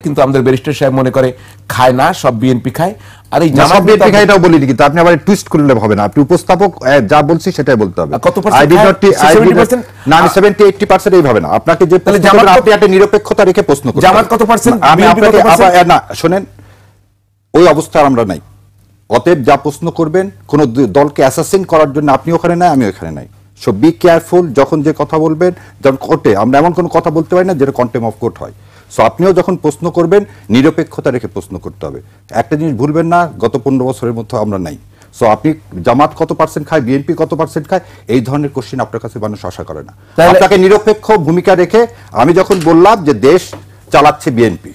কিন্তু আমাদের ব্যারিস্টার সাহেব মনে করে খায় না, সব বিএনপি খায়। আর এই সব বিএনপি খায় এটাও বলিনি, কিন্তু আপনি আবার টুইস্ট করলে হবে না। আপনি উপস্থাপক যা বলছি সেটাই বলতে হবে। কত পার্সেন্ট? না, আমি 70-80% এই ভাবে না। আপনাকে যে আপনি একটা নিরপেক্ষতা রেখে প্রশ্ন করতে, জামাত কত পার্সেন্ট? আমি আপনাকে না শুনেন, ওই অবস্থা আমরা নাই। অতএব যা প্রশ্ন করবেন কোন দলকে অ্যাসাসিন করার জন্য আপনি ওখানে নাই, আমি ওখানে নাই। সো বি কেয়ারফুল যখন যে কথা বলবেন। যখন কোর্টে আমরা এমন কোনো কথা বলতে পারি না যেটা কন্টেম অফ কোর্ট হয়। সো আপনিও যখন প্রশ্ন করবেন নিরপেক্ষতা রেখে প্রশ্ন করতে হবে। একটা জিনিস ভুলবেন না, গত 15 বছরের মধ্যে আমরা নাই। সো আপনি জামাত কত পার্সেন্ট খায়, বিএনপি কত পার্সেন্ট খায়, এই ধরনের কোশ্চেন আপনার কাছে মানুষ আশা করে না। আপনাকে নিরপেক্ষ ভূমিকা রেখে আমি যখন বললাম যে দেশ চালাচ্ছে বিএনপি,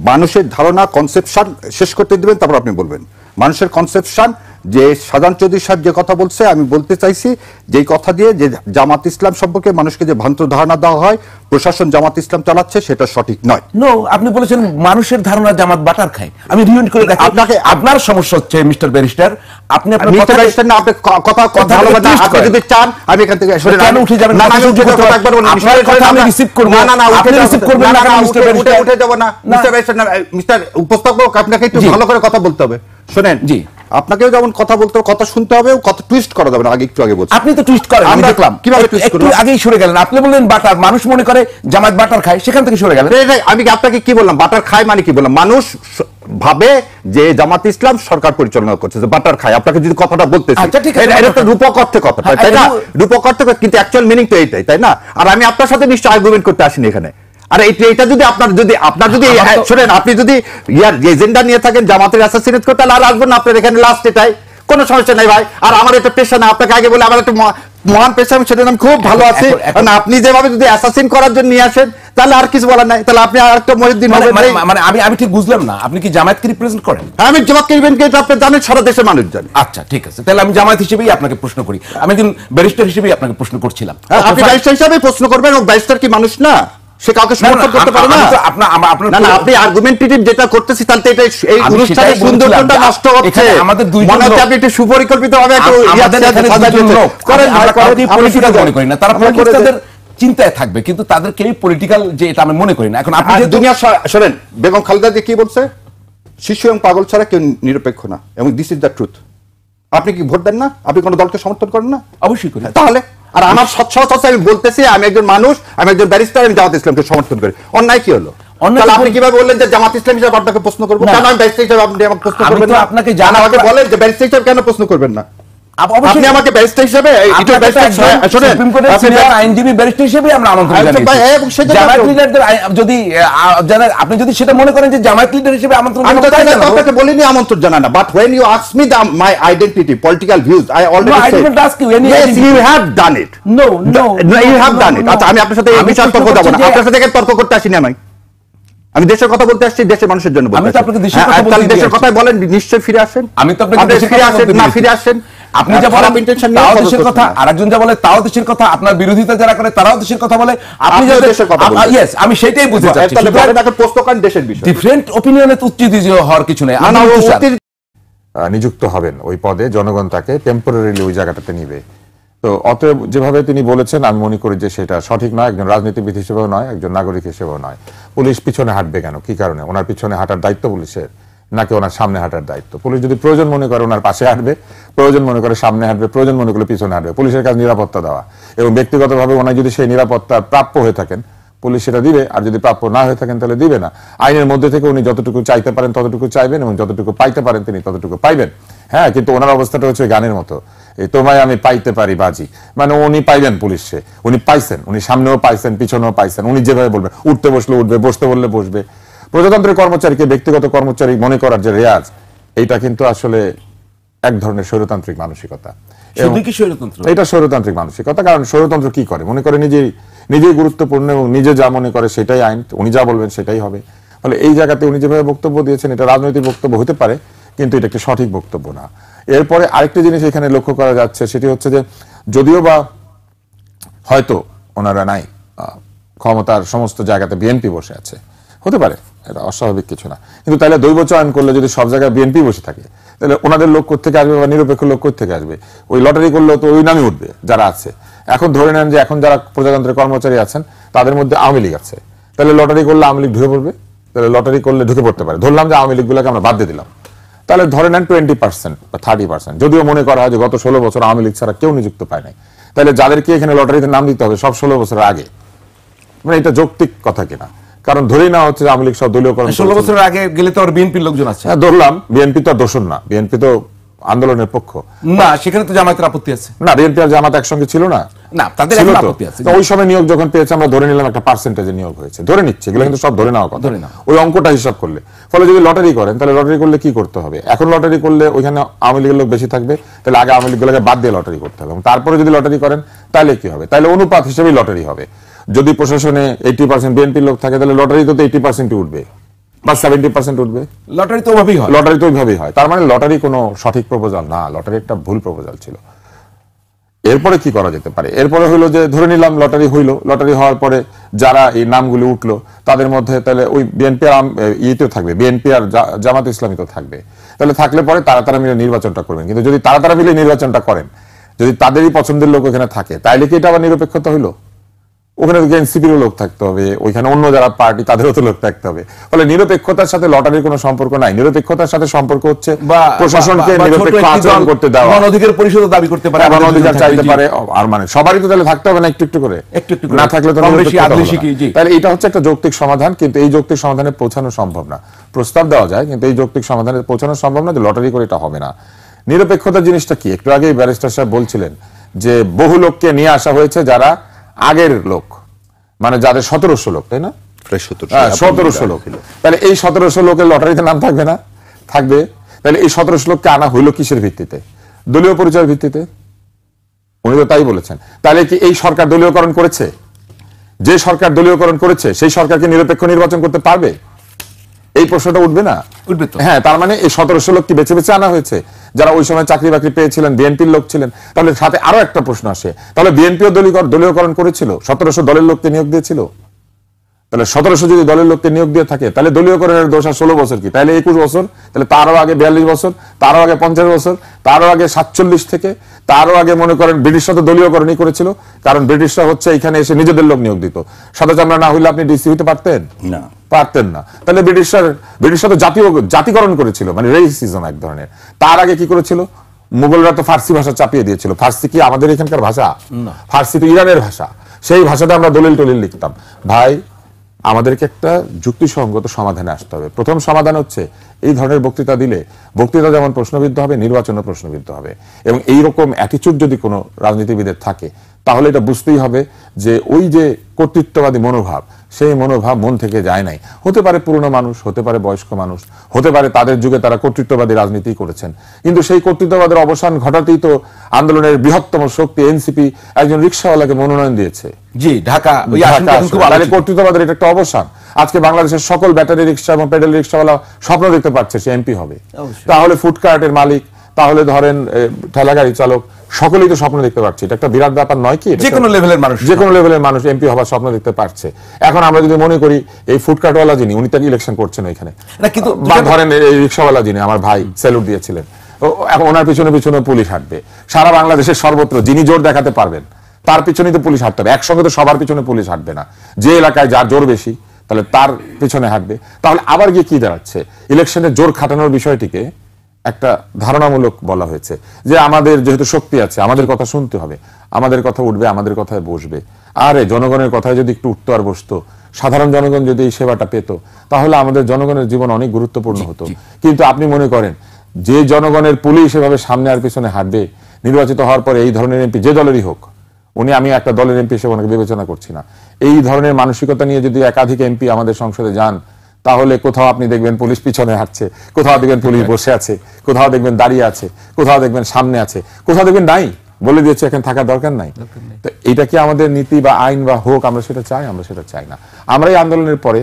মানুষের ধারণা কনসেপশন শেষ করতে দিবেন, তারপর আপনি বলবেন। মানুষের কনসেপশন যে শাহজাহান চৌধুরী সাহেব যে কথা বলছে, আমি বলতে চাইছি যেই কথা দিয়ে যে জামাত ইসলাম সম্পর্কে মানুষকে যে ভ্রান্ত ধারণা দেওয়া হয় প্রশাসন জামাত ইসলাম চালাচ্ছে, সেটা সঠিক নয়। নো, আপনি বলেছেন মানুষের ধারণা জামাত বাটার খায়। আমি রিউন্ড করে দেখি আপনাকে। আপনার সমস্যা হচ্ছে মিস্টার ব্যারিস্টার, আপনি আপনার কথা ব্যারিস্টার না, আপনি কথা ভালোভাবে আপনি যদি চান আমি এখান থেকে সরে কেন উঠে যাবেন? না, আমি উঠে যাব একবার বলুন, আপনার কথা আমি রিসিভ করব। না না, উঠে রিসিভ করবেন না, মিস্টার ব্যারিস্টার উঠে যাব না। মিস্টার ব্যারিস্টার না, মিস্টার উপস্থাপক আপনাকে একটু ভালো করে কথা বলতে হবে। শুনেন জি, আপনাকেও যেমন কথা বলতে হবে, কথা শুনতে হবে, কথা টুইস্ট করা যাবে না। একটু আগে বলছি, আপনি তো টুইস্ট করেন, আমি দেখলাম কিভাবে টুইস্ট করেন। একটু আগেই সরে গেলেন, আপনি বললেন বাটার, মানুষ মনে করে জামাত বাটার খায়, সেখান থেকে সরে গেলেন। আমি আপনাকে কি বললাম? বাটার খায় মানে কি বললাম? মানুষ ভাবে যে জামাত ইসলাম সরকার পরিচালনা করছে, যে বাটার খায়। আপনাকে যদি কথাটা বলতেছি, এটা তো রূপক অর্থে কথা, তাই না? রূপক অর্থে, কিন্তু অ্যাকচুয়াল মিনিং তো এইটাই, তাই না? আর আমি আপনার সাথে নিশ্চয় আর্গুমেন্ট করতে আসিনি এখানে। আর এটা যদি আপনার যদি শুনেন, আপনি যদি ইয়ার এজেন্ডা নিয়ে থাকেন জামাতের অ্যাসাসিনেট করতে, তাহলে আর আসবেন না আপনার এখানে, লাস্ট এটাই, কোনো সমস্যা নাই ভাই। আর আমার একটা পেশা না, আপনাকে আগে বলে আমার একটা মহান পেশা, আমি সেটা খুব ভালো আছি। আপনি যেভাবে যদি অ্যাসাসিন করার জন্য নিয়ে আসেন, তাহলে আর কিছু বলার নাই। তাহলে আপনি আর একটা মহিউদ্দিন মানে আমি ঠিক বুঝলাম না, আপনি কি জামায়াতকে রিপ্রেজেন্ট করেন? আমি জামাতকে রিপ্রেজেন্ট করি, আপনি জানেন, সারা দেশের মানুষ জানে। আচ্ছা ঠিক আছে, তাহলে আমি জামায়াত হিসেবেই আপনাকে প্রশ্ন করি। আমি একজন ব্যারিস্টার হিসেবেই আপনাকে প্রশ্ন করছিলাম। আপনি ব্যারিস্টার হিসেবে প্রশ্ন করবেন, এবং ব্যারিস্টার কি মানুষ না? সে কাউকে সমর্থন করতে পারে না। না, আপনি আর্গুমেন্টেটিভ যেটা করতেছি, তাহলে এটা এই অনুষ্ঠানের সৌন্দর্যটা নষ্ট হচ্ছে। আমাদের দুই মনে হচ্ছে আপনি একটু সুপরিকল্পিতভাবে একটু করেন, পলিটিক্যাল মনে করি না, তারা তাদের চিন্তায় থাকবে, কিন্তু তাদের কেউ পলিটিক্যাল যে এটা আমি মনে করি না। এখন আপনি যে দুনিয়া শোনেন, বেগম খালেদা যে কি বলছে, শিশু এবং পাগল ছাড়া কেউ নিরপেক্ষ না, এবং দিস ইজ দ্য ট্রুথ। আপনি কি ভোট দেন না? আপনি কোন দলকে সমর্থন করেন না? অবশ্যই করি। তাহলে আর আমার সচ্ছলতা আমি বলতেছি, আমি একজন মানুষ, আমি একজন ব্যারিস্টার, আমি জামাত ইসলামকে সমর্থন করি। অন্যায় কি হলো? আপনি কিভাবে বললেন যে জামাত ইসলাম হিসেবে আপনাকে প্রশ্ন করবো? কেন আমি ব্যারিস্টার হিসেবে আপনি আমাকে প্রশ্ন করবেন না? আপনাকে জানাতে বলেন যে ব্যারিস্টার হিসেবে কেন প্রশ্ন করবেন না? আপনি আমাকে ব্যারিস্টার হিসেবে, আইনজীবী ব্যারিস্টার হিসেবে আমরা আমন্ত্রণ জানাচ্ছি। জামায়াত লিডারদের যদি আপনি যদি সেটা মনে করেন যে জামায়াত লিডার হিসেবে আমন্ত্রণ, আমি আপনাকে বলিনি আমন্ত্রণ জানানা, but when you ask me my identity, political views, I already said, I didn't ask you any yes, you have done it. No, you have done it. আচ্ছা, আমি আপনার সাথে এই বিষয়ে তর্ক করব না, আপনার সাথে তর্ক করতে আসিনি আমি দেশের কথা বলতে আসছি, দেশের মানুষের জন্য বলতে। আমি তো আপনাকে দেশের কথা বলছি, দেশের কথাই বলেন, নিশ্চয়ই ফিরে আসেন। আমি তো আপনাকে দেশের ফিরে আসেন না, ফিরে আসেন। আপনি যা বলেন ইন্টেনশন নিয়ে তাও দেশের কথা, আরেকজন যা বলে তাও দেশের কথা, আপনার বিরোধিতা যারা করে তারাও দেশের কথা বলে, আপনি যা দেশের কথা বলেন। ইয়েস, আমি সেটাই বুঝতে চাচ্ছি। তাহলে বলেন একটা প্রশ্ন করেন দেশের বিষয়। ডিফারেন্ট অপিনিয়নে তো উত্তেজিত হওয়ার কিছু নেই। নিযুক্ত হবেন ওই পদে, জনগণ তাকে টেম্পোরারিলি ওই জায়গাটাতে নিবে। তো অতএব যেভাবে তিনি বলেছেন, আমি মনে করি যে সেটা সঠিক নয়, একজন রাজনীতিবিদ হিসেবেও নয়, একজন নাগরিক হিসেবেও নয়। পুলিশ পিছনে হাঁটবে কেন? কি কারণে? ওনার পিছনে হাঁটার দায়িত্ব পুলিশের, নাকি ওনার সামনে হাঁটার দায়িত্ব? পুলিশ যদি প্রয়োজন মনে করে ওনার পাশে হাঁটবে, প্রয়োজন মনে করে সামনে হাঁটবে, প্রয়োজন মনে করে পিছনে হাঁটবে। পুলিশের কাজ নিরাপত্তা দেওয়া, এবং ব্যক্তিগতভাবে ওনার যদি সেই নিরাপত্তা প্রাপ্য হয়ে থাকেন, পুলিশ সেটা দিবে। আর যদি প্রাপ্য না হয়ে থাকেন, তাহলে দিবে না। আইনের মধ্যে থেকে উনি যতটুকু চাইতে পারেন ততটুকু চাইবেন, এবং যতটুকু পাইতে পারেন তিনি ততটুকু পাইবেন। হ্যাঁ, কিন্তু ওনার অবস্থাটা হচ্ছে গানের মতো, এই তোমায় আমি পাইতে পারি বাজি, মানে উনি পাইবেন পুলিশে, উনি পাইছেন, উনি সামনেও পাইছেন, পিছনেও পাইছেন। উনি যেভাবে বলবেন, উঠতে বসলে উঠবে, বসতে বললে বসবে। প্রজাতন্ত্রের কর্মচারীকে ব্যক্তিগত কর্মচারী মনে করার যে রেয়াজ, এইটা কিন্তু আসলে এক ধরনের স্বৈরতান্ত্রিক মানসিকতা। এটা স্বৈরতান্ত্রিক মানসিকতা। কারণ স্বৈরতন্ত্র কি করে? মনে করে নিজেই গুরুত্বপূর্ণ, এবং নিজে যা মনে করে সেটাই আইন, উনি যা বলবেন সেটাই হবে। ফলে এই জায়গাতে উনি যেভাবে বক্তব্য দিয়েছেন, এটা রাজনৈতিক বক্তব্য হতে পারে, কিন্তু এটা একটি সঠিক বক্তব্য না। এরপরে আরেকটি জিনিস এখানে লক্ষ্য করা যাচ্ছে, সেটি হচ্ছে যে যদিও বা হয়তো ওনারা নাই, ক্ষমতার সমস্ত জায়গাতে বিএনপি বসে আছে, হতে পারে, এটা অস্বাভাবিক কিছু না। কিন্তু তাহলে দৈব চয়ন করলে যদি সব জায়গায় বিএনপি বসে থাকে, তাহলে ওনাদের লোক কোত্থেকে আসবে, বা নিরপেক্ষ লোক কোত্থেকে আসবে? ওই লটারি করলেও তো ওই নামই উঠবে যারা আছে। এখন ধরে নেন যে এখন যারা প্রজাতন্ত্রের কর্মচারী আছেন তাদের মধ্যে আওয়ামী লীগ আছে, তাহলে লটারি করলে আওয়ামী লীগ ঢুকে পড়বে, তাহলে লটারি করলে ঢুকে পড়তে পারে। ধরলাম যে আওয়ামী লীগগুলোকে আমরা বাদ দিয়ে দিলাম, তাহলে ধরে নেন 20% বা 30%, যদিও মনে করা হয় যে গত 16 বছর আওয়ামী লীগ ছাড়া কেউ নিযুক্ত পায় নাই, তাহলে যাদেরকে এখানে লটারিতে নাম দিতে হবে সব 16 বছরের আগে, মানে এটা যৌক্তিক কথা কিনা? কারণ ধরেই নেওয়া হচ্ছে আওয়ামী লীগ সব দলীয়করণ 16 বছরের আগে গেলে তো আর বিএনপির লোকজন আছে। হ্যাঁ, ধরলাম বিএনপি তো আর দোষর না, বিএনপি তো আন্দোলনের পক্ষ না, সেখানে তো জামায়াতের আপত্তি আছে। না, বিএনপি আর জামাত একসঙ্গে ছিল না, না তাদের ছিল এখন তো। আপত্তি আছে। তো ওই সময় নিয়োগ যখন পেয়েছে আমরা ধরে নিলাম একটা পার্সেন্টেজে নিয়োগ হয়েছে, ধরে নিচ্ছে, এগুলো কিন্তু সব ধরে নেওয়া কথা, ওই অঙ্কটা হিসাব করলে। ফলে যদি লটারি করেন তাহলে লটারি করলে কি করতে হবে? এখন লটারি করলে ওইখানে আওয়ামী লীগের লোক বেশি থাকবে, তাহলে আগে আওয়ামী লীগগুলোকে বাদ দিয়ে লটারি করতে হবে, এবং তারপরে যদি লটারি করেন তাহলে কি হবে? তাহলে অনুপাত হিসেবেই লটারি হবে। যদি প্রশাসনে 80% বিএনপির লোক থাকে তাহলে লটারি তো 80% উঠবে বা 70% উঠবে। লটারি তো ওইভাবেই হয়, লটারি তো ওইভাবেই হয়। তার মানে লটারি কোনো সঠিক প্রপোজাল না, লটারি একটা ভুল প্রপোজাল ছিল। এরপরে কি করা যেতে পারে? এরপরে হইলো যে ধরে নিলাম লটারি হইলো, লটারি হওয়ার পরে যারা এই নামগুলো উঠলো তাদের মধ্যে তাহলে ওই বিএনপি আর ইয়েতেও থাকবে, বিএনপি আর জামাত ইসলামী তো থাকবে, তাহলে থাকলে পরে তারা মিলে নির্বাচনটা করবেন। কিন্তু যদি তারা মিলে নির্বাচনটা করেন, যদি তাদেরই পছন্দের লোক ওখানে থাকে, তাইলে কি এটা আবার নিরপেক্ষতা হইলো? ওখানে তো এনসিপির লোক থাকতে হবে, ওইখানে অন্য যারা পার্টি তাদেরও তো লোক থাকতে হবে। ফলে নিরপেক্ষতার সাথে লটারির কোনো সম্পর্ক নাই। নিরপেক্ষতার সাথে সম্পর্ক হচ্ছে প্রশাসনকে নিরপেক্ষ আচরণ করতে দেওয়া, অধিকার পরিষদ দাবি করতে পারে, অধিকার চাইতে পারে। আর মানে সবারই তো তাহলে থাকতে হবে না, একটু একটু করে, না থাকলে তো তাহলে এটা হচ্ছে একটা যৌক্তিক সমাধান। কিন্তু এই যৌক্তিক সমাধানে পৌঁছানো সম্ভব না। প্রস্তাব দেওয়া যায়, কিন্তু এই যৌক্তিক সমাধানে পৌঁছানো সম্ভব না যে লটারি করে এটা হবে না। নিরপেক্ষতা জিনিসটা কি? একটু আগেই ব্যারিস্টার সাহেব বলছিলেন যে বহু লোককে নিয়ে আসা হয়েছে যারা আগের লোক, মানে যাদের 1700 লোক, তাই না? 1700 লোক। তাহলে এই 1700 লোকের লটারিতে নাম থাকবে না? থাকবে। তাহলে এই 1700 লোককে আনা হইলো কিসের ভিত্তিতে? দলীয় পরিচয়ের ভিত্তিতে। উনি তো তাই বলেছেন। তাহলে কি এই সরকার দলীয়করণ করেছে? যে সরকার দলীয়করণ করেছে সেই সরকারকে নিরপেক্ষ নির্বাচন করতে পারবে? এই প্রশ্নটা উঠবে না? উঠবে তো। হ্যাঁ, তার মানে এই 1700 লোক কি বেছে বেছে আনা হয়েছে যারা ওই সময় চাকরি বাকরি পেয়েছিলেন, বিএনপির লোক ছিলেন? তাহলে সাথে আরো একটা প্রশ্ন আসে, তাহলে বিএনপিও দলীয়করণ করেছিল, 1700 দলের লোককে নিয়োগ দিয়েছিল? তাহলে 1700 যদি দলের লোককে নিয়োগ দিয়ে থাকে তাহলে দলীয়করণের দোষ আর 16 বছর কি? তাহলে 21 বছর, তাহলে তারও আগে 42 বছর, তারও আগে 50 বছর, তারও আগে 47 থেকে, তারও আগে মনে করেন ব্রিটিশরা তো দলীয়করণই করেছিল, কারণ ব্রিটিশরা হচ্ছে এখানে এসে নিজেদের লোক নিয়োগ দিত। সাদা চামড়া না হইলে আপনি ডিসি হইতে পারতেন না, পারতেন না। তাহলে ব্রিটিশরা তো জাতিকরণ করেছিল, মানে রেসিজম এক ধরনের। তার আগে কি করেছিল? মুঘলরা তো ফার্সি ভাষা চাপিয়ে দিয়েছিল। ফার্সি কি আমাদের এখানকার ভাষা? ফার্সি তো ইরানের ভাষা। সেই ভাষাটা আমরা দলিল টলিল লিখতাম। ভাই, আমাদেরকে একটা যুক্তিসঙ্গত সমাধানে আসতে হবে। প্রথম সমাধান হচ্ছে এই ধরনের বক্তৃতা দিলে বক্তৃতা যেমন প্রশ্নবিদ্ধ হবে, নির্বাচনও প্রশ্নবিদ্ধ হবে। এবং এইরকম অ্যাটিচিউড যদি কোনো রাজনীতিবিদের থাকে তাহলে এটা বুঝতেই হবে যে ওই যে কর্তৃত্ববাদী মনোভাব, সেই মনোভাব মন থেকে যায় নাই। হতে পারে পুরনো মানুষ, হতে পারে বয়স্ক মানুষ, হতে পারে তাদের যুগে তারা কর্তৃত্ববাদী রাজনীতি করেছেন, কিন্তু সেই কর্তৃত্ববাদের অবসান ঘটাতেই তো আন্দোলনের বৃহত্তম শক্তি এনসিপি একজন রিকশাওয়ালাকে মনোনয়ন দিয়েছে। জি, ঢাকা কর্তৃত্ববাদের এটা একটা অবসান। আজকে বাংলাদেশের সকল ব্যাটারি রিকশা এবং পেডেল রিকশাওয়ালা স্বপ্ন দেখতে পাচ্ছে সে এমপি হবে। তাহলে ফুডকার্টের মালিক, তাহলে ধরেন ঠেলা গাড়ি চালক, সকলেই তো স্বপ্ন দেখতে পাচ্ছে। এটা একটা বিরাট ব্যাপার নয় কি? যে কোনো লেভেলের মানুষ এমপি হবার স্বপ্ন দেখতে পারছে। এখন আমরা যদি মনে করি এই ফুডকার্টওয়ালা যিনি, উনি তার ইলেকশন করছেন ওইখানে, বা ধরেন এই রিকশাওয়ালা যিনি আমার ভাই স্যালুট দিয়েছিলেন, এখন ওনার পিছনে পিছনে পুলিশ হাঁটবে। সারা বাংলাদেশের সর্বত্র যিনি জোর দেখাতে পারবেন তার পিছনেই তো পুলিশ হাঁটতে হবে। একসঙ্গে তো সবার পিছনে পুলিশ হাঁটবে না। যে এলাকায় যার জোর বেশি তাহলে তার পিছনে হাঁটবে। তাহলে আবার গিয়ে কি দাঁড়াচ্ছে? ইলেকশনে জোর খাটানোর বিষয়টিকে একটা ধারণামূলক বলা হয়েছে যে আমাদের যেহেতু শক্তি আছে, আমাদের কথা শুনতে হবে, আমাদের কথা উঠবে, আমাদের কথায় বসবে। আরে জনগণের কথায় যদি একটু উঠতো আর বসতো, সাধারণ জনগণ যদি এই সেবাটা পেত, তাহলে আমাদের জনগণের জীবন অনেক গুরুত্বপূর্ণ হতো। কিন্তু আপনি মনে করেন যে জনগণের পুলিশ এভাবে সামনে আর পিছনে হাঁটবে, নির্বাচিত হওয়ার পরে এই ধরনের এমপি যে দলেরই হোক, আমি একটা দলের এমপি হিসেবে ওনাকে বিবেচনা করছি না, এই ধরনের মানসিকতা নিয়ে যদি একাধিক এমপি আমাদের সংসদে যান, তাহলে কোথাও আপনি দেখবেন পুলিশ পিছনে হাঁটছে, কোথাও দেখবেন পুলিশ বসে আছে, কোথাও দেখবেন দাঁড়িয়ে আছে, কোথাও দেখবেন সামনে আছে, কোথাও দেখবেন নাই, বলে দিয়েছে এখানে থাকার দরকার নাই। তো এটা কি আমাদের নীতি বা আইন বা হোক আমরা সেটা চাই? আমরা সেটা চাই না। আমরা এই আন্দোলনের পরে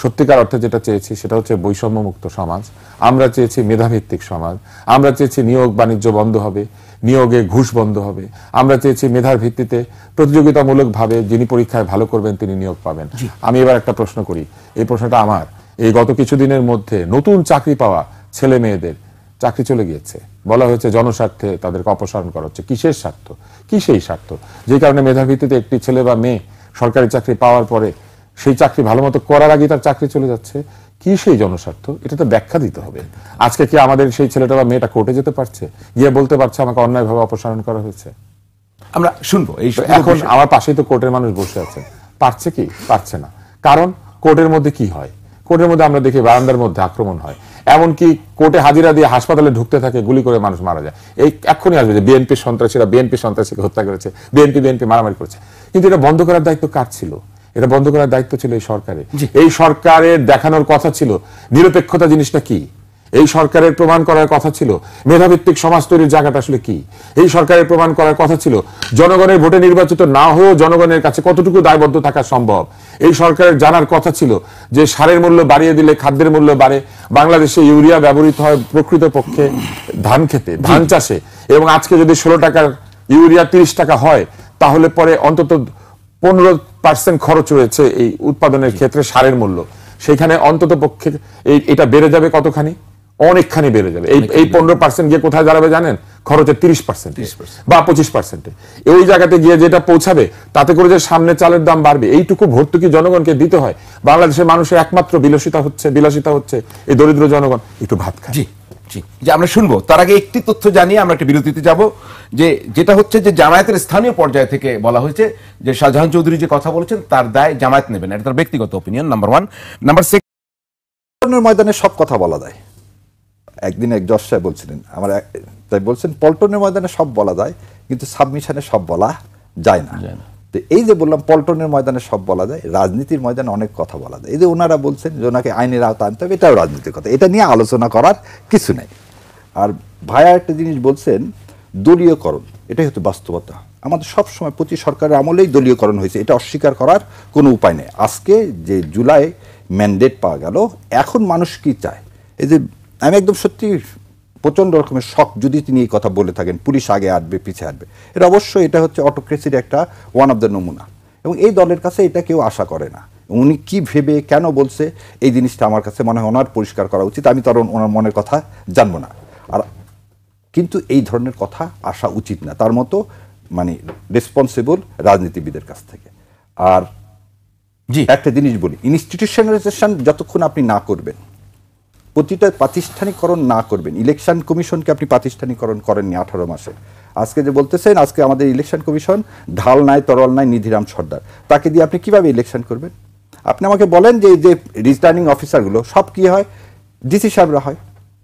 সত্যিকার অর্থে যেটা চেয়েছি সেটা হচ্ছে বৈষম্যমুক্ত সমাজ। আমরা চেয়েছি মেধাভিত্তিক সমাজ। আমরা চেয়েছি নিয়োগ বাণিজ্য বন্ধ হবে, নিয়োগে ঘুষ বন্ধ হবে। আমরা চেয়েছি মেধার ভিত্তিতে প্রতিযোগিতামূলকভাবে যিনি পরীক্ষায় ভালো করবেন তিনি নিয়োগ পাবেন। আমি এবার একটা প্রশ্ন করি, এই প্রশ্নটা আমার। এই গত কিছুদিনের মধ্যে নতুন চাকরি পাওয়া ছেলে মেয়েদের চাকরি চলে গিয়েছে, বলা হয়েছে জনস্বার্থে তাদেরকে অপসারণ করা হচ্ছে। কিসের স্বার্থ? কি সেই স্বার্থ যে কারণে মেধার ভিত্তিতে একটি ছেলে বা মেয়ে সরকারি চাকরি পাওয়ার পরে সেই চাকরি ভালো মতো করার আগে তার চাকরি চলে যাচ্ছে? কি সেই জনস্বার্থ, এটা তো ব্যাখ্যা দিতে হবে। আজকে কি আমাদের সেই ছেলেটা বা মেয়েটা কোর্টে যেতে পারছে, গিয়ে বলতে পারছে আমাকে অন্যায়ভাবে অপসারণ করা হয়েছে? আমরা শুনবো। এই এখন আমার পাশেই তো কোর্টের মানুষ বসে আছে, পারছে কি? পারছে না। কারণ কোর্টের মধ্যে কি হয়? কোর্টের মধ্যে আমরা দেখি বারান্দার মধ্যে আক্রমণ হয়, এমনকি কোর্টে হাজিরা দিয়ে হাসপাতালে ঢুকতে থাকে, গুলি করে মানুষ মারা যায়। এই এক্ষুনি আসবে যে বিএনপি সন্ত্রাসীকে হত্যা করেছে, বিএনপি মারামারি করেছে। কিন্তু এটা বন্ধ করার দায়িত্ব কার ছিল? এটা বন্ধ করার দায়িত্ব ছিল এই সরকারের। এই সরকারের দেখানোর কথা ছিল নিরপেক্ষতা জিনিসটা কি। এই সরকারের প্রমাণ করার কথা ছিল মেধাভিত্তিক সমাজ তৈরির জায়গাটা আসলে কি। এই সরকারের প্রমাণ করার কথা ছিল জনগণের ভোটে নির্বাচিত না হয়েও জনগণের কাছে কতটুকু দায়বদ্ধ থাকা সম্ভব। এই সরকারের জানার কথা ছিল যে সারের মূল্য বাড়িয়ে দিলে খাদ্যের মূল্য বাড়ে, বাংলাদেশে ইউরিয়া ব্যবহৃত হয় প্রকৃতপক্ষে ধান খেতে, ধান চাষে, এবং আজকে যদি 16 টাকার ইউরিয়া 30 টাকা হয়, তাহলে পরে অন্তত 15% খরচ রয়েছে এই উৎপাদনের ক্ষেত্রে সারের মূল্য। সেখানে অন্তত পক্ষে এটা বেড়ে যাবে কতখানি? অনেকখানি বেড়ে যাবে। এই 15% গিয়ে কোথায় দাঁড়াবে জানেন? খরচের 30% বা 25%। ওই জায়গাতে গিয়ে যেটা পৌঁছাবে, তাতে করে যে সামনে চালের দাম বাড়বে, এইটুকু ভর্তুকি জনগণকে দিতে হয়। বাংলাদেশের মানুষের একমাত্র বিলাসিতা হচ্ছে এই দরিদ্র জনগণ একটু ভাত খায়। যে আমরা শুনবো, তার আগে একটি তথ্য জানিয়ে আমরা একটা বিরতিতে যাব। যেটা হচ্ছে যে জামায়াতের স্থানীয় পর্যায় থেকে বলা হয়েছে যে শাহজাহান চৌধুরী যে কথা বলেছেন তার দায় জামায়াত নেবেন, এটা তার ব্যক্তিগত অপিনিয়ন, নাম্বার 1। নাম্বার 2, ময়দানে সব কথা বলা যায়। একদিন এক জজ সাহেব বলছিলেন, তাই বলছেন পল্টনের ময়দানে সব বলা যায়, কিন্তু সাবমিশনে সব বলা যায় না। তো এই যে বললাম পল্টনের ময়দানে সব বলা যায়, রাজনীতির ময়দানে অনেক কথা বলা যায়। এই যে ওনারা বলছেন যে ওনাকে আইনের আওতা আনতে হবে, এটাও রাজনীতির কথা, এটা নিয়ে আলোচনা করার কিছু নেই। আর ভাইয়া একটা জিনিস বলছেন দলীয়করণ, এটাই হচ্ছে বাস্তবতা। আমাদের সবসময় প্রতি সরকারের আমলেই দলীয়করণ হয়েছে, এটা অস্বীকার করার কোনো উপায় নেই। আজকে যে জুলাই ম্যান্ডেট পাওয়া গেল, এখন মানুষ কি চায়? এই যে আমি একদম সত্যি প্রচন্ড রকমের শক যদি তিনি এই কথা বলে থাকেন, পুলিশ আগে আসবে পিছিয়ে আসবে, এটা অবশ্যই এটা হচ্ছে অটোক্রেসির একটা ওয়ান অফ দ্য নমুনা, এবং এই দলের কাছে এটা কেউ আশা করে না। উনি কি ভেবে কেন বলছে এই জিনিসটা আমার কাছে মনে হয় ওনার পরিষ্কার করা উচিত। আমি তো আর ওনার মনের কথা জানবো না, আর কিন্তু এই ধরনের কথা আসা উচিত না তার মতো মানে রেসপন্সিবল রাজনীতিবিদের কাছ থেকে। আর একটা জিনিস বলি, ইনস্টিটিউশনালাইজেশন যতক্ষণ আপনি না করবেন, প্রতিটা প্রাতিষ্ঠানিকরণ না করবেন, ইলেকশন কমিশনকে আপনি প্রাতিষ্ঠানিকরণ করেননি 18 মাসে। আজকে যে বলতেছেন আজকে আমাদের ইলেকশন কমিশন ঢাল নাই তরল নাই নিধিরাম সর্দার, তাকে দিয়ে আপনি কিভাবে ইলেকশন করবেন? আপনি আমাকে বলেন যে রিটার্নিং অফিসারগুলো সব কি হয়? ডিসি সাহেবরা হয়।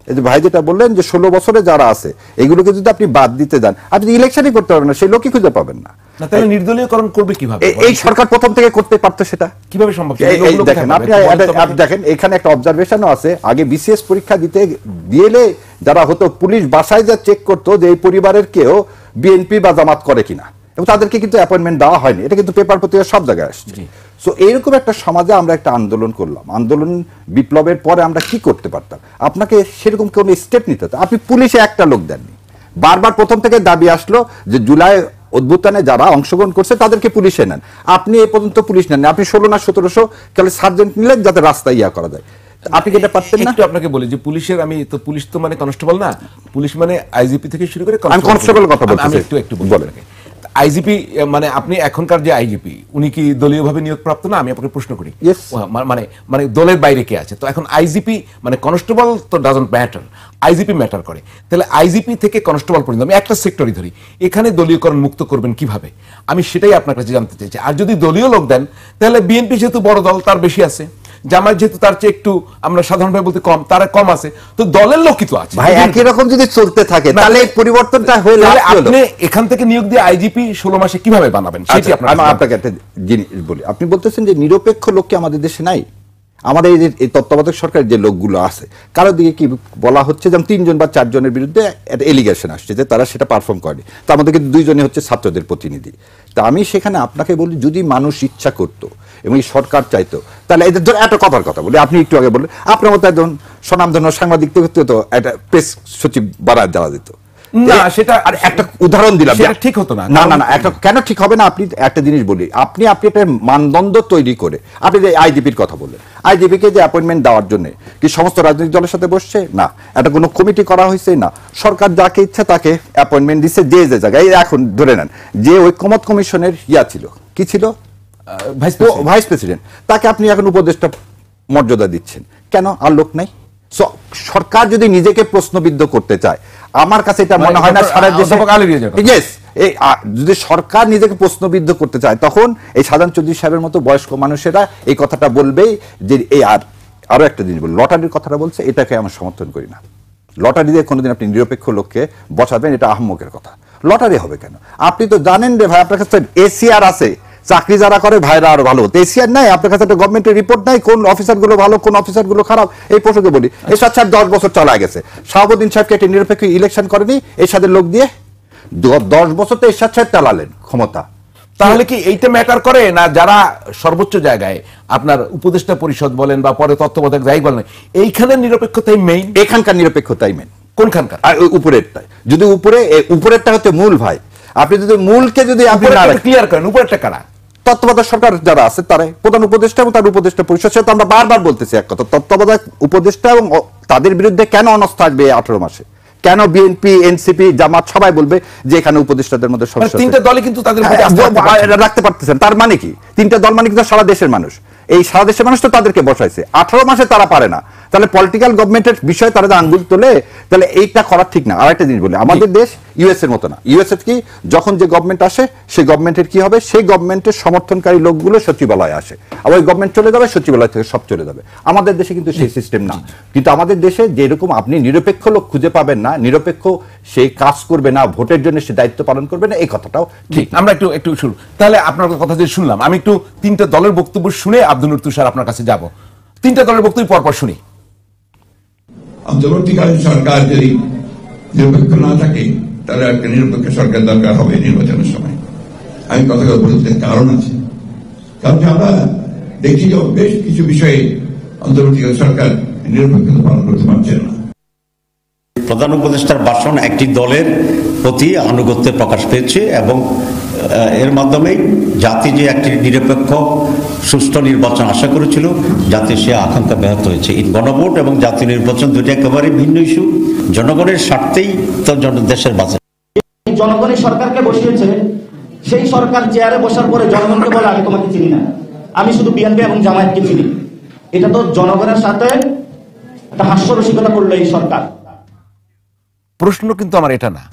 এই যে ভাই যেটা বললেন যে 16 বছরে যারা আছে এগুলোকে যদি আপনি বাদ দিতে যান, আপনি ইলেকশনই করতে পারবেন না, সেই লোকই খুঁজে পাবেন না। তাহলে নির্দলীয়করণ করবে কিভাবে? এই সরকার প্রথম থেকে করতে পারতো, সেটা কিভাবে সম্ভব? দেখেন আপনি দেখেন এখানে একটা অবজারভেশনও আছে, আগে বিসিএস পরীক্ষা দিলে যারা হতো পুলিশ বাসায় যা চেক করতো যে এই পরিবারের কেউ বিএনপি বা জামাত করে কিনা, এবং তাদেরকে কিন্তু অ্যাপয়েন্টমেন্ট দেওয়া হয়নি। এটা কিন্তু পেপার পত্রিকা সব জায়গায় আসছে। সো এইরকম একটা সমাজে আমরা একটা আন্দোলন করলাম, আন্দোলন বিপ্লবের পরে আমরা কি করতে পারতাম? আপনাকে সেরকম কোনো স্টেপ নিতে হতো। আপনি পুলিশে একটা লোক দেননি, বারবার প্রথম থেকে দাবি আসলো যে জুলাই অভ্যুত্থানে যারা অংশগ্রহণ করছে তাদেরকে পুলিশে নেন, আপনি এ পর্যন্ত পুলিশ নেন। আপনি 16 না 1700 তাহলে সার্জেন্ট নিলেন যাতে রাস্তায় ইয়া করা যায়। আপনি কি এটা পারতেন না? একটু আপনাকে বলি যে পুলিশের, আমি তো পুলিশ তো মানে কনস্টেবল না, পুলিশ মানে আইজিপি থেকে শুরু করে আমি কনস্টেবল কথা বলছি। আমি একটু বলি, আইজিপি মানে আপনি এখনকার যে আইজিপি উনি কি দলীয়ভাবে নিয়োগপ্রাপ্ত না? আমি আপনাকে প্রশ্ন করি। মানে দলের বাইরে কে আছে? তো এখন আইজিপি মানে কনস্টেবল তো ডাজন্ট ম্যাটার, আইজিপি ম্যাটার করে। তাহলে আইজিপি থেকে কনস্টেবল পর্যন্ত আমি একটা সেক্টরই ধরি, এখানে দলীয়করণ মুক্ত করবেন কিভাবে? আমি সেটাই আপনার কাছে জানতে চাইছি। আর যদি দলীয় লোক দেন তাহলে বিএনপি যেহেতু বড় দল তার বেশি আছে, জামায়াত যেহেতু তার চেয়ে একটু আমরা সাধারণভাবে বলতে কম, তারা কম আছে, তো দলের লোকই তো আছে। ভাই একই রকম যদি চলতে থাকে তাহলে পরিবর্তনটা হয়ে আপনি এখান থেকে নিয়োগ দিয়ে আইজিপি 16 মাসে কিভাবে বানাবেন? সেটি আপনাকে একটা জিনিস বলি, আপনি বলতেছেন যে নিরপেক্ষ লোক কি আমাদের দেশে নাই? আমাদের এই তত্ত্বাবধায়ক সরকারের যে লোকগুলো আছে কারো দিকে কি বলা হচ্ছে যেমন 3 জন বা 4 জনের বিরুদ্ধে একটা এলিগেশন আসছে যে তারা সেটা পারফর্ম করেনি, তার মধ্যে কিন্তু 2 জনই হচ্ছে ছাত্রদের প্রতিনিধি। তা আমি সেখানে আপনাকে বলি যদি মানুষ ইচ্ছা করতো এবং এই সরকার চাইতো তাহলে এদের ধরে একটা কথা বলি, আপনি একটু আগে বললেন আপনার মতো একজন স্বনামধন্য সাংবাদিক তো একটা প্রেস সচিব বাড়া দেওয়া যেত না, সেটা আর একটা উদাহরণ দিলাম, সেটা ঠিক হতো না। না একটা কেন ঠিক হবে না? আপনি একটা জিনিস বলি, আপনি একটা মানদণ্ড তৈরি করে আপনি যে আইজিপির কথা বললেন, আইজিপিকে যে অ্যাপয়েন্টমেন্ট দেওয়ার জন্য কি সমস্ত রাজনৈতিক দলের সাথে বসছে? না। একটা কোনো কমিটি করা হয়েছে? না। সরকার যাকে ইচ্ছা তাকে অ্যাপয়েন্টমেন্ট দিচ্ছে যে জায়গায়। এখন ধরে নেন যে ঐকমত্য কমিশনের ছিল, কি ছিল? ভাইস প্রেসিডেন্ট, তাকে আপনি এখন উপদেষ্টা মর্যাদা দিচ্ছেন, কেন আর লোক নাই? সরকার যদি নিজেকে প্রশ্নবিদ্ধ করতে চায়, আমার কাছে এটা মনে হয় না সারা দেশে, যদি সরকার নিজেকে প্রশ্নবিদ্ধ করতে চায় তখন এই সাধারণ চৌধুরী সাহেবের মতো বয়স্ক মানুষেরা এই কথাটা বলবেই যে এই আরো একটা জিনিস বল, লটারির কথাটা বলছে, এটাকে আমি সমর্থন করি না। লটারি দিয়ে কোনোদিন আপনি নিরপেক্ষ লোককে বসাবেন, এটা আহম্মকের কথা। লটারি হবে কেন? আপনি তো জানেন রে ভাই, আপনার কাছে এসিআর আছে, চাকরি যারা করে ভাইরা আরো ভালো হতো। এসিআর নাই, আপনার কাছে একটা গভর্নমেন্টের রিপোর্ট নাই কোন অফিসার গুলো ভালো কোন অফিসার গুলো খারাপ। এই প্রসঙ্গে বলি, এরশাদ সাহেব 10 বছর চলা গেছে, শাহাবুদ্দিন সাহেবকে একটা নিরপেক্ষ ইলেকশন করেনি এরশাদের লোক দিয়ে? 10 বছর তো এরশাদ সাহেব চালালেন ক্ষমতা। তাহলে কি এইটা ম্যাটার করে না? যারা সর্বোচ্চ জায়গায় আপনার উপদেষ্টা পরিষদ বলেন বা পরে তত্ত্বাবধায়ক যাই বলেন, এইখানে নিরপেক্ষতাই মেইন? এখানকার নিরপেক্ষতাই মেইন। কোনখানকার? উপরেরটাই। যদি উপরেরটা হচ্ছে মূল ভাই, আপনি যদি মূলকে যদি আপনি ক্লিয়ার করেন, উপরেরটা কারা? তত্ত্বাবধায়ক সরকার যারা আছে তারাই, প্রধান উপদেষ্টা এবং তার উপদেষ্টা পরিষদ। সেটা তো আমরা বারবার বলতেছি এক কথা, তত্ত্বাবধায়ক উপদেষ্টা এবং তাদের বিরুদ্ধে কেন অনস্থ থাকবে 18 মাসে? কেন বিএনপি, এনসিপি, জামাত সবাই বলবে যে এখানে উপদেষ্টাদের মধ্যে সমস্যা? তিনটা দলই কিন্তু তাদের রাখতে পারতেছেন। তার মানে কি? তিনটা দল মানে কিন্তু সারা দেশের মানুষ, এই সারা দেশের মানুষ তো তাদেরকে বসাইছে। 18 মাসে তারা পারে না, তাহলে পলিটিক্যাল গভর্নমেন্টের বিষয়ে তারা আঙ্গুল তোলে, তাহলে এইটা করা ঠিক না। আরেকটা জিনিস বলি, আমাদের দেশ ইউএস এর মতো না। ইউএস এর কি, যখন যে গভর্নমেন্ট আসে সেই গভর্নমেন্টের কি হবে, সেই গভর্নমেন্টের সমর্থনকারী লোকগুলো সচিবালয়ে আসে, আবার ওই গভর্নমেন্ট চলে যাবে, সচিবালয় থেকে সব চলে যাবে। আমাদের দেশে কিন্তু সেই সিস্টেম না। কিন্তু আমাদের দেশে যেরকম আপনি নিরপেক্ষ লোক খুঁজে পাবেন না, নিরপেক্ষ সেই কাজ করবে না, ভোটের জন্য সে দায়িত্ব পালন করবে না, এই কথাটাও ঠিক। আমরা একটু শুরু, তাহলে আপনার কথা যে শুনলাম, আমি একটু তিনটা দলের বক্তব্য শুনে আব্দুল নূর তুষার আপনার কাছে যাব। তিনটা দলের বক্তব্য পরপর শুনি। অন্তর্বর্তীকালীন সরকার যদি নিরপেক্ষ না থাকে, তাহলে একটা নিরপেক্ষ সরকার দরকার হবে নির্বাচনের সময়। আমি কথাটা বলতে কারণ আছে, কারণ আমরা দেখি যে বেশ কিছু বিষয়ে অন্তর্বর্তীকালীন সরকার নিরপেক্ষতা পালন করতে পারছে না। প্রধান উপদেষ্টার ভাষণ একটি দলের প্রতি আনুগত্যের প্রকাশ পেয়েছে এবং এর মাধ্যমেই জাতি যে একটি নিরপেক্ষ সুষ্ঠু নির্বাচন আশা করেছিল, জাতি সে আকাঙ্ক্ষা ব্যাহত হয়েছে। গণভোট এবং জাতীয় নির্বাচন দুটি একেবারে ভিন্ন ইস্যু। জনগণের স্বার্থেই তো দেশের বাঁচে। জনগণের সরকারকে বসিয়েছে, সেই সরকার চেয়ারে বসার পরে জনগণকে বলে আমি তোমাকে চিনি না, আমি শুধু বিএনপি এবং জামায়াতকে চিনি। এটা তো জনগণের সাথে একটা হাস্যরসিকতা করলো এই সরকার। প্রশ্ন কিন্তু আমার এটা না,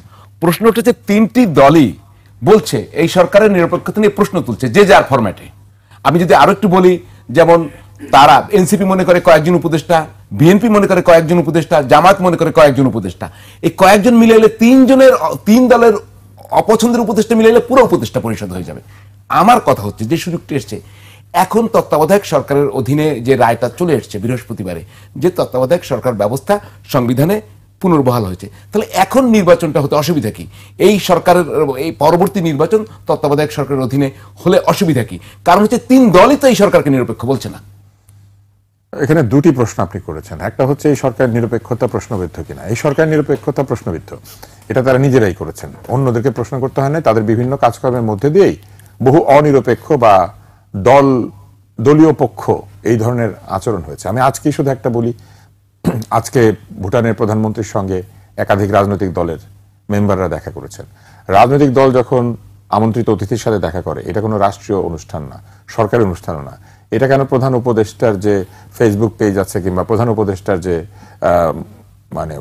প্রশ্নটা হচ্ছে তিনটি দলই বলছে এই সরকারের নিরপেক্ষতা নিয়ে প্রশ্ন তুলছে যে যার ফরম্যাটে। আমি যদি আরো একটু বলি, যেমন তারা এনসিপি মনে করে কয়েকজন উপদেষ্টা, বিএনপি মনে করে কয়েকজন উপদেষ্টা, জামায়াত মনে করে কয়েকজন উপদেষ্টা। এই কয়েকজন মিলে এলে তিন দলের অপছন্দের উপদেষ্টা মিলে এলে পুরো উপদেষ্টা পরিষদ হয়ে যাবে। আমার কথা হচ্ছে যে সুযোগটি এসছে এখন তত্ত্বাবধায়ক সরকারের অধীনে যে রায়টা চলে এসছে বৃহস্পতিবারে, যে তত্ত্বাবধায়ক সরকার ব্যবস্থা সংবিধানে পুনর্বহাল হয়েছে, তাহলে এখন নির্বাচনটা হতে অসুবিধা কি? এই সরকারের এই পরবর্তী নির্বাচন তত্ত্বাবধায়ক সরকারের অধীনে হলে অসুবিধা কি? কারণ হচ্ছে তিন দলই তো এই সরকারকে নিরপেক্ষ বলছে না। এখানে দুটি প্রশ্ন আপনি করেছেন। একটা হচ্ছে এই সরকার নিরপেক্ষতা প্রশ্নবিদ্ধ কিনা। এই সরকার নিরপেক্ষতা প্রশ্নবিদ্ধ, এটা তারা নিজেরাই করেছেন, অন্যদেরকে প্রশ্ন করতে হয় না। তাদের বিভিন্ন কাজকর্মের মধ্যে দিয়েই বহু অনিরপেক্ষ বা দলীয় পক্ষ এই ধরনের আচরণ হয়েছে। আমি আজকেই শুধু একটা বলি, আজকে ভুটানের প্রধানমন্ত্রীর সঙ্গে একাধিক রাজনৈতিক দলের মেম্বাররা দেখা করেছেন। রাজনৈতিক দল যখন আমন্ত্রিত অতিথির সাথে দেখা করে, এটা কোনো রাষ্ট্রীয় অনুষ্ঠান না, সরকারি অনুষ্ঠানও না। এটা কেন প্রধান উপদেষ্টার যে ফেসবুক পেজ আছে কিংবা প্রধান উপদেষ্টার যে মানে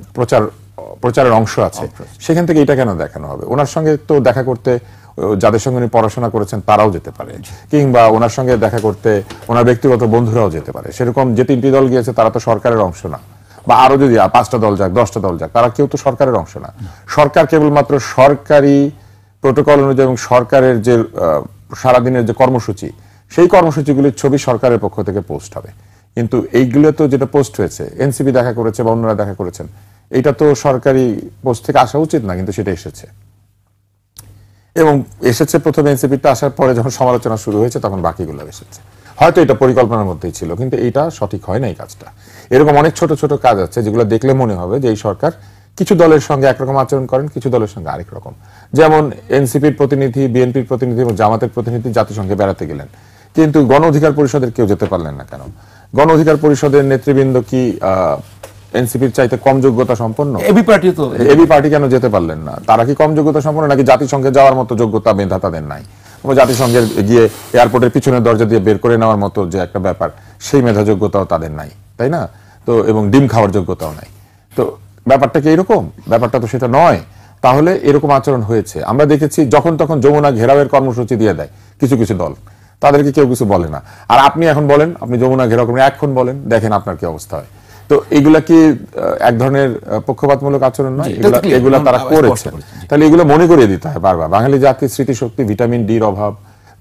প্রচারের অংশ আছে, সেখান থেকে এটা কেন দেখানো হবে? ওনার সঙ্গে তো দেখা করতে যাদের সঙ্গে উনি পড়াশোনা করেছেন তারাও যেতে পারে, কিংবা ওনার সঙ্গে দেখা করতে ওনার ব্যক্তিগত বন্ধুরাও যেতে পারে। সেরকম যে তিনটি দল গিয়েছে তারা তো সরকারের অংশ না, বা আরো যদি 5টা দল যাক, 10টা দল যাক, তারা কেউ তো সরকারের অংশ না। সরকার কেবলমাত্র সরকারি প্রোটোকল অনুযায়ী এবং সরকারের যে সারাদিনের যে কর্মসূচি, সেই কর্মসূচিগুলির ছবি সরকারের পক্ষ থেকে পোস্ট হবে। কিন্তু এইগুলো তো যেটা পোস্ট হয়েছে, এনসিপি দেখা করেছে বা অন্যরা দেখা করেছেন, এটা তো সরকারি পোস্ট থেকে আসা উচিত না, কিন্তু সেটা এসেছে। এবং এসেছে প্রথমে এনসিপিটা আসার পরে যখন সমালোচনা শুরু হয়েছে তখন বাকিগুলো এসেছে। হয়তো এটা পরিকল্পনার মধ্যেই ছিল, কিন্তু এটা সঠিক হয় না এই কাজটা। এরকম অনেক ছোট ছোট কাজ আছে যেগুলো দেখলে মনে হবে যে এই সরকার কিছু দলের সঙ্গে একরকম আচরণ করেন, কিছু দলের সঙ্গে আরেক রকম। যেমন এনসিপির প্রতিনিধি, বিএনপির প্রতিনিধি এবং জামাতের প্রতিনিধি জাতিসংঘে বেড়াতে গেলেন, কিন্তু গণ অধিকার পরিষদের কেউ যেতে পারলেন না কেন? গণ অধিকার পরিষদের নেতৃবৃন্দ কি এনসিপির চাইতে কম যোগ্যতা সম্পন্ন? এবি পার্টি কেন যেতে পারলেন না? তারা কি কম যোগ্যতা সম্পন্ন, নাকি জাতিসংঘে যাওয়ার মতো যোগ্যতা মেধা তাদের নাই? জাতিসংঘের গিয়ে এয়ারপোর্টের পিছনের দরজা দিয়ে বের করে নেওয়ার মতো যে একটা ব্যাপার, সেই মেধাযোগ্যতাও তাদের নাই, তাই না? তো এবং ডিম খাওয়ার যোগ্যতাও নাই। তো ব্যাপারটা কি এরকম? ব্যাপারটা তো সেটা নয়। তাহলে এরকম আচরণ হয়েছে। আমরা দেখেছি যখন তখন যমুনা ঘেরাওয়ের কর্মসূচি দিয়ে দেয় কিছু কিছু দল, তাদেরকে কেউ কিছু বলে না। আর আপনি এখন বলেন, আপনি যমুনা ঘেরাও এখন বলেন, দেখেন আপনার কি অবস্থা হয়। তো এগুলা কি এক ধরনের পক্ষপাতমূলক আচরণ নয়? এগুলা তারা করেছে। তাহলে এগুলো মনে করিয়ে দিতে হয় বারবার। বাঙালি জাতির স্মৃতিশক্তি, ভিটামিন ডির অভাব,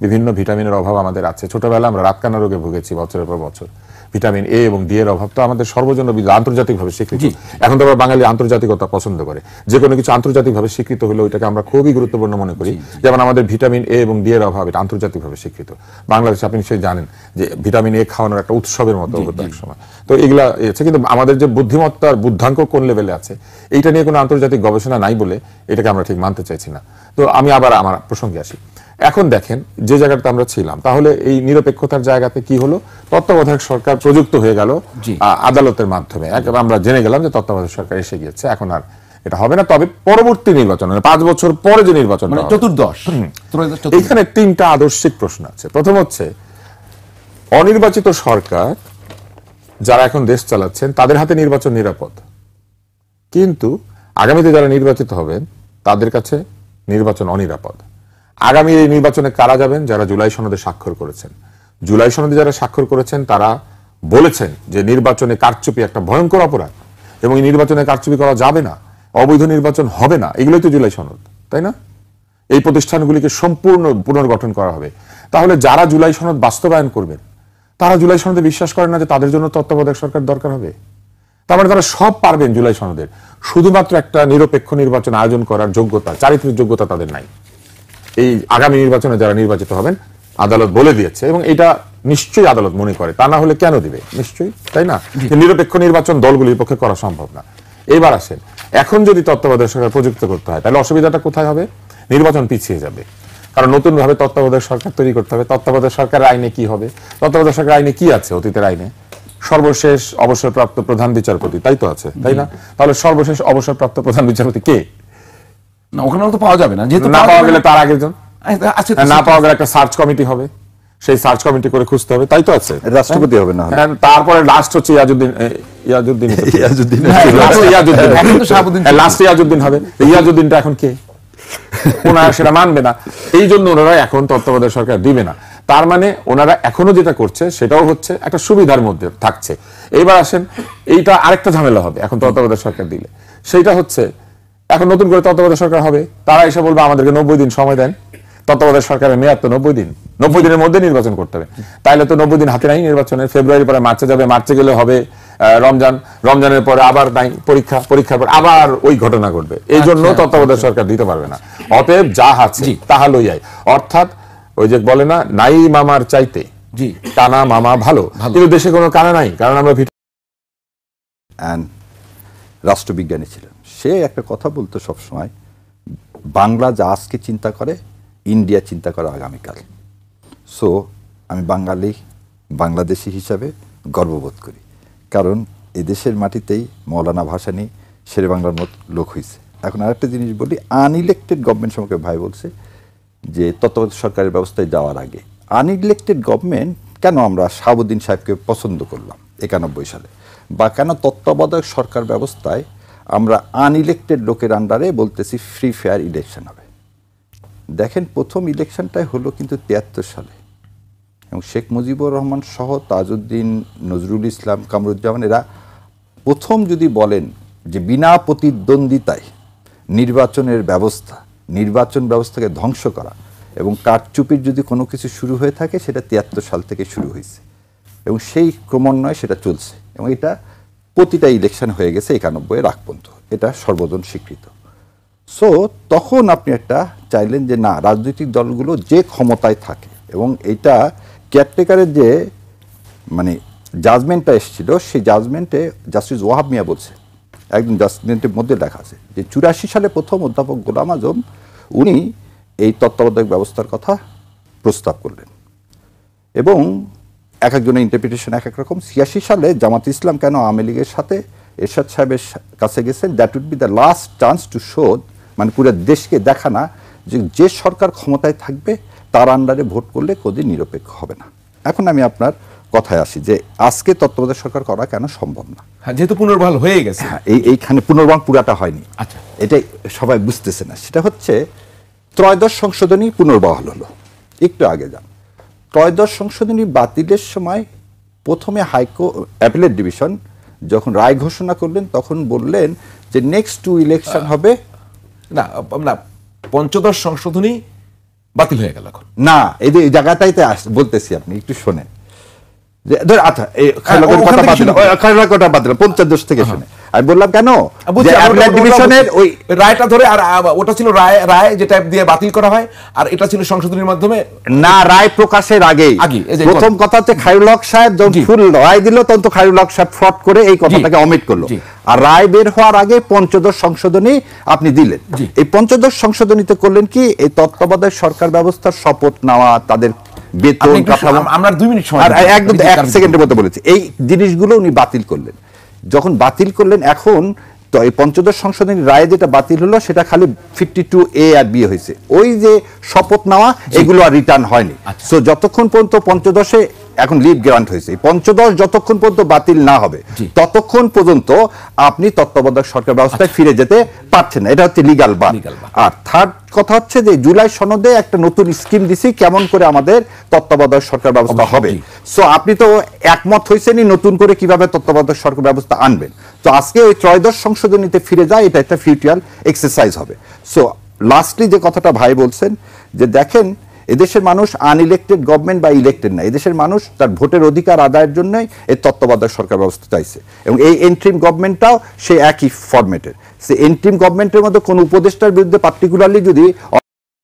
বিভিন্ন ভিটামিনের অভাব আমাদের আছে। ছোটবেলা আমরা রাতকানা রোগে ভুগেছি বছরের পর বছর। ভিটামিন এ এবং ডি এর অভাব তো আমাদের সর্বজন আন্তর্জাতিকভাবে স্বীকৃত। এখন তো আবার বাঙালি আন্তর্জাতিকতা পছন্দ করে, যে কোনো কিছু আন্তর্জাতিকভাবে স্বীকৃত হলে ওইটাকে আমরা খুবই গুরুত্বপূর্ণ মনে করি। যেমন আমাদের ভিটামিন এ এবং ডি এর অভাব, এটা আন্তর্জাতিকভাবে স্বীকৃত। বাংলাদেশে আপনি নিশ্চয়ই জানেন যে ভিটামিন এ খাওয়ানোর একটা উৎসবের মতো হতো এক সময়। তো এগুলা আছে, কিন্তু আমাদের যে বুদ্ধিমত্তার বুদ্ধাঙ্ক কোন লেভেলে আছে এইটা নিয়ে কোনো আন্তর্জাতিক গবেষণা নাই বলে এটাকে আমরা ঠিক মানতে চাইছি না। তো আমি আবার আমার প্রসঙ্গে আসি। এখন দেখেন যে জায়গাতে আমরা ছিলাম, তাহলে এই নিরপেক্ষতার জায়গাতে কি হলো? তত্ত্বাবধায়ক সরকার প্রযুক্ত হয়ে গেল আদালতের মাধ্যমে। আমরা জেনে গেলাম যে তত্ত্বাবধায়ক সরকার এসে গিয়েছে, এখন আর এটা হবে না। তবে পরবর্তী নির্বাচন, 5 বছর পরে যে নির্বাচন, চতুর্দশ, এখানে 3টা আদর্শিক প্রশ্ন আছে। প্রথম হচ্ছে, অনির্বাচিত সরকার যারা এখন দেশ চালাচ্ছেন তাদের হাতে নির্বাচন নিরাপদ, কিন্তু আগামীতে যারা নির্বাচিত হবেন তাদের কাছে নির্বাচন অনিরাপদ। আগামী এই নির্বাচনে কারা যাবেন? যারা জুলাই সনদে স্বাক্ষর করেছেন। জুলাই সনদে যারা স্বাক্ষর করেছেন তারা বলেছেন যে নির্বাচনে কারচুপি একটা ভয়ঙ্কর অপরাধ এবং এই নির্বাচনে কারচুপি করা যাবে না, অবৈধ নির্বাচন হবে না। এগুলোই তো জুলাই সনদ, তাই না? এই প্রতিষ্ঠানগুলিকে সম্পূর্ণ পুনর্গঠন করা হবে। তাহলে যারা জুলাই সনদ বাস্তবায়ন করবেন তারা জুলাই সনদে বিশ্বাস করেন না যে তাদের জন্য তত্ত্বাবধায়ক সরকার দরকার হবে? তার মানে তারা সব পারবেন জুলাই সনদের, শুধুমাত্র একটা নিরপেক্ষ নির্বাচন আয়োজন করার যোগ্যতা, চারিত্রিক যোগ্যতা তাদের নাই। এই আগামী নির্বাচনে যারা নির্বাচিত হবেন আদালত বলে দিয়েছে, এবং এটা নিশ্চয়ই আদালত মনে করে, তা না হলে কেন দিবে? নিশ্চয়ই, তাই না? নিরপেক্ষ নির্বাচন দলগুলির পক্ষে করা সম্ভব না। এবার আসেন, এখন যদি তত্ত্বাবধায়ক সরকার প্রযুক্ত করতে হয় তাহলে অসুবিধাটা কোথায় হবে? নির্বাচন পিছিয়ে যাবে, কারণ নতুন ভাবে তত্ত্বাবধায়ক সরকার তৈরি করতে হবে। তত্ত্বাবধায়ক সরকারের আইনে কি হবে? তত্ত্বাবধায়ক সরকারের আইনে কি আছে? অতীতের আইনে সর্বশেষ অবসরপ্রাপ্ত প্রধান বিচারপতি, তাই তো আছে, তাই না? তাহলে সর্বশেষ অবসরপ্রাপ্ত প্রধান বিচারপতি কে? না, ওখানে তো পাওয়া যাবে না। যেহেতু না পাওয়া গেলে তার আগের জন, না পাওয়া গেলে একটা সার্চ কমিটি হবে, সেই সার্চ কমিটি করে খুঁজতে হবে, তাই তো আছে। রাষ্ট্রপতি হবে না, তারপরে লাস্ট হচ্ছে ইয়াজউদ্দিন হবে। ইয়াজউদ্দিনটা এখন কে? ওনারা সেটা মানবে না, এই জন্য ওনারা এখন তত্ত্বাবধায়ক সরকার দিবে না। তার মানে ওনারা এখনো যেটা করছে সেটাও হচ্ছে একটা সুবিধার মধ্যে থাকছে। এইবার আসেন, এইটা আরেকটা ঝামেলা হবে এখন তত্ত্বাবধায়ক সরকার দিলে। সেইটা হচ্ছে, এখন নতুন করে তত্ত্বাবধায়ক সরকার হবে, তারা এসে বলবে আমাদেরকে 90 দিন সময় দেন। তত্ত্বাবধায়ক সরকারের মেয়াদ তো 90 দিন, 90 দিনের মধ্যে নির্বাচন করতে হবে। তাইলে তো 90 দিন হাতে নাই নির্বাচনের। ফেব্রুয়ারি পরে মার্চে যাবে, মার্চে গেলে হবে রমজান, রমজানের পরে আবার নাই পরীক্ষা, পরীক্ষার পর আবার ওই ঘটনা ঘটবে। এই জন্য তত্ত্বাবধায়ক সরকার দিতে পারবে না। অতএব যা আছে তাহা লইয়াই, অর্থাৎ ওই যে বলে না, নাই মামার চাইতে কানা মামা ভালো। কিন্তু দেশে কোনো কানা নাই, কারণ আমরা রাষ্ট্রবিজ্ঞানী ছিলেন। সে একটা কথা বলতো সবসময়, বাংলা যা আজকে চিন্তা করে ইন্ডিয়া চিন্তা করে আগামীকাল। সো আমি বাঙালি, বাংলাদেশি হিসাবে গর্ববোধ করি, কারণ এদেশের মাটিতেই মৌলানা ভাসানী শেরে বাংলার লোক হয়েছে। এখন আরেকটা জিনিস বলি, আনইলেক্টেড গভর্নমেন্ট সম্পর্কে ভাই বলছে যে তত্ত্বাবধায়ক সরকারের ব্যবস্থায় যাওয়ার আগে আনইলেক্টেড গভর্নমেন্ট কেন আমরা শাহাবুদ্দিন সাহেবকে পছন্দ করলাম 91 সালে, বা কেন তত্ত্বাবধায়ক সরকার ব্যবস্থায় আমরা আনইলেক্টেড লোকের আন্ডারে বলতেছি ফ্রি ফেয়ার ইলেকশন হবে। দেখেন, প্রথম ইলেকশনটাই হলো কিন্তু 73 সালে, এবং শেখ মুজিবুর রহমান সহ তাজউদ্দিন, নজরুল ইসলাম, কামরুজ্জামান, এরা প্রথম যদি বলেন যে বিনা প্রতিদ্বন্দ্বিতায় নির্বাচনের ব্যবস্থা, নির্বাচন ব্যবস্থাকে ধ্বংস করা এবং কারচুপির যদি কোনো কিছু শুরু হয়ে থাকে সেটা 73 সাল থেকে শুরু হয়েছে, এবং সেই ক্রমান্বয়ে সেটা চলছে, এবং এটা প্রতিটা ইলেকশন হয়ে গেছে 91 এর আগ পর্যন্ত, এটা সর্বজন স্বীকৃত। সো তখন আপনি একটা চাইলেন যে না, রাজনৈতিক দলগুলো যে ক্ষমতায় থাকে, এবং এইটা কেয়ারটেকারের যে মানে জাজমেন্টটা এসেছিল, সেই জাজমেন্টে জাস্টিস ওয়াহাব মিয়া বলছে, একদম জাজমেন্টের মধ্যে লেখা আছে যে 84 সালে প্রথম অধ্যাপক গোলাম আজম উনি এই তত্ত্বাবধায়ক ব্যবস্থার কথা প্রস্তাব করলেন, এবং এক একজনের ইন্টারপ্রিটেশন এক এক রকম। 86 সালে জামাত ইসলাম কেন আওয়ামী লীগের সাথে এরশাদ সাহেবের কাছে গেছেন, that would be the last chance to show, মানে পুরো দেশকে দেখানা যে সরকার ক্ষমতায় থাকবে তার আন্ডারে ভোট করলে কোনোদিন নিরপেক্ষ হবে না। এখন আমি আপনার কথায় আসি যে আজকে তত্ত্বাবধায়ক সরকার করা কেন সম্ভব না। যেহেতু পুনর্বহাল হয়ে গেছে, এইখানে পুনর্বহাল পুরাটা হয়নি। আচ্ছা, এটাই সবাই বুঝতেছে না। সেটা হচ্ছে ত্রয়োদশ সংশোধনী পুনর্বহাল হলো, একটু আগে যান। ত্রয়োদশ সংশোধনী বাতিলের সময় প্রথমে অ্যাপিলেট ডিভিশন যখন রায় ঘোষণা করলেন তখন বললেন যে নেক্সট 2 ইলেকশন হবে না, পঞ্চদশ সংশোধনী বাতিল হয়ে গেল এখন। না, এই জায়গাটাই বলতেছি, আপনি একটু শোনেন। আচ্ছা, কথা বাতিল ৫৫ থেকে শুনে আমি বললাম কেন ডিভিশনের ওই রায়টা ধরে, আর ওটা ছিল রায় যেটা দিয়ে বাতিল করা হয়, আর এটা ছিল সংশোধনীর মাধ্যমে। না, রায় প্রকাশের আগেই প্রথম কথা হচ্ছে খায়রুল হক সাহেব যখন ফুল রায় দিল তখন তো খায়রুল হক সাহেব ফ্রড করে এই কথাটাকে অমিট করলো, আর রায় বের হওয়ার আগে পঞ্চদশ সংশোধনী আপনি দিলেন। এই পঞ্চদশ সংশোধনীতে করলেন কি, এই তত্ত্বাবধায়ক সরকার ব্যবস্থার শপথ নেওয়া, তাদের বেতন, আমরা 2 মিনিট সময়, একদম 1 সেকেন্ডের মতো বলেছি, এই জিনিসগুলো উনি বাতিল করলেন। যখন বাতিল করলেন, এখন তো এই পঞ্চদশ সংশোধনীর রায়ে যেটা বাতিল হলো সেটা খালি 52A আর B হয়েছে, ওই যে শপথ নেওয়া এগুলো আর রিটার্ন হয়নি। সো যতক্ষণ পর্যন্ত পঞ্চদশে এখন লিভ গ্রান্ট হয়েছে, পঞ্চদশ যতক্ষণ পর্যন্ত বাতিল না হবে ততক্ষণ পর্যন্ত আপনি তত্ত্বাবধায়ক সরকার ব্যবস্থায় ফিরে যেতে পারছেন না, এটা হচ্ছে লিগ্যাল বার। আর থার্ড কথা হচ্ছে যে জুলাই সনদে একটা নতুন স্কিম দিছি কেমন করে আমাদের তত্ত্বাবধায়ক সরকার ব্যবস্থা হবে। সো আপনি তো একমত হয়েছেনই নতুন করে কিভাবে তত্ত্বাবধায়ক সরকার ব্যবস্থা আনবেন। তো আজকে ওই ত্রয়োদশ সংশোধনীতে ফিরে যায়, এটা একটা ফিউচার এক্সারসাইজ হবে। সো লাস্টলি যে কথাটা ভাই বলছেন যে দেখেন, এদেশের মানুষ আনইলেক্টেড গভর্নমেন্ট বা ইলেক্টেড না, এদেশের মানুষ তার ভোটের অধিকার আদায়ের জন্যই এই তত্ত্বাবধায়ক সরকার ব্যবস্থা চাইছে, এবং এই এন্ট্রিম গভর্নমেন্টটাও সেই একই ফরম্যাটের। সে এন্ট্রিম গভর্নমেন্টের মধ্যে কোন উপদেষ্টার বিরুদ্ধে পার্টিকুলারলি যদি